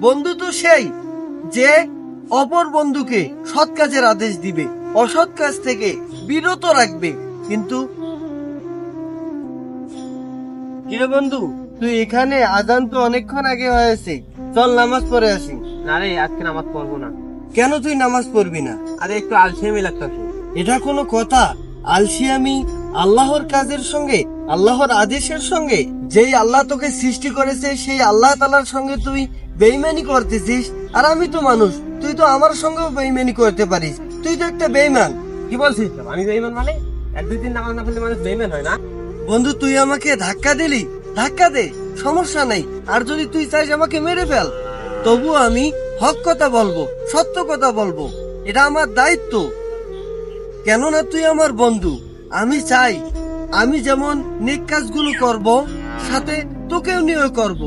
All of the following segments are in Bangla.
বন্ধু তো সেই যে অপর বন্ধুকে সৎ কাজের আদেশ দিবে, অসৎ কাজ থেকে বিরত রাখবে। কিন্তু কিরে বন্ধু, তুই এখানে? আজান তো অনেকক্ষণ আগে হয়েছে, চল নামাজ পড়ে আসি। না রে, আজকে নামাজ পড়বো না। কেন তুই নামাজ পড়বি না? আরে একটু আলসেমি লাগতেছে। এটা কোনো কথা? আলসিয়ামি আল্লাহর কাজের সঙ্গে, আল্লাহর আদেশের সঙ্গে? যেই আল্লাহ তোকে সৃষ্টি করেছে সেই আল্লাহ তাআলার সঙ্গে তুই বেঈমানি করতেছিস। আর আমি তো মানুষ, তুই তো আমার সঙ্গেও বেঈমানি করতে পারিস। তুই তো একটা বেঈমান। কি বলছিস? আমি বেঈমান মানে? এক দুই দিন নামাজ না পড়লে মানুষ বেঈমান হয় না? বন্ধু, তুই আমাকে ধাক্কা দিলি, ধাক্কা দে, সমস্যা নেই। আর যদি তুই চাইস আমাকে মেরে ফেল, তবু আমি হক কথা বলবো, সত্য কথা বলবো। এটা আমার দায়িত্ব, কেননা তুই আমার বন্ধু। আমি চাই আমি যেমন নেক কাজগুলো করব, সাথে তোকেও নিয়ে করব।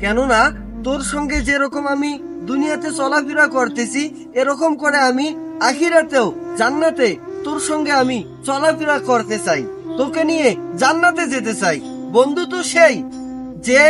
কেননা তোর সঙ্গে যেরকম আমি দুনিয়াতে চলাফেরা করতেছি, এরকম করে আমি আখিরাতেও জান্নাতে তোর সঙ্গে আমি চলাফেরা করতে চাই, তোকে নিয়ে জান্নাতে যেতে চাই। বন্ধু তো সেই যে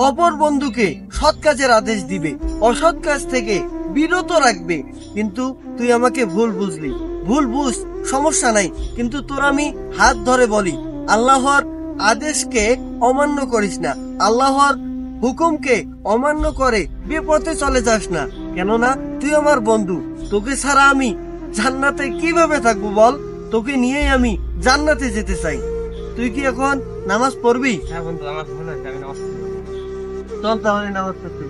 অপর বন্ধুকে সৎ কাজের আদেশ দিবে, অসৎ কাজ থেকে বিরত রাখবে। কিন্তু তুই আমাকে ভুল বুঝলি, ভুল বুঝ, সমস্যা নাই। কিন্তু তোর আমি হাত ধরে বলি, আল্লাহর আদেশকে অমান্য করিস না, আল্লাহর হুকুমকে অমান্য করে বিপথে চলে যাস না। কেননা তুই আমার বন্ধু, তোকে ছাড়া আমি জান্নাতে কিভাবে থাকবো বল? তোকে নিয়েই আমি জান্নাতে যেতে চাই। তুই কি এখন নামাজ পড়বি? হ্যাঁ বন্ধু, আমার ভুল হয়েছে, আমি নামাজ পড়বো। চল তাহলে নামাজ পড়তে।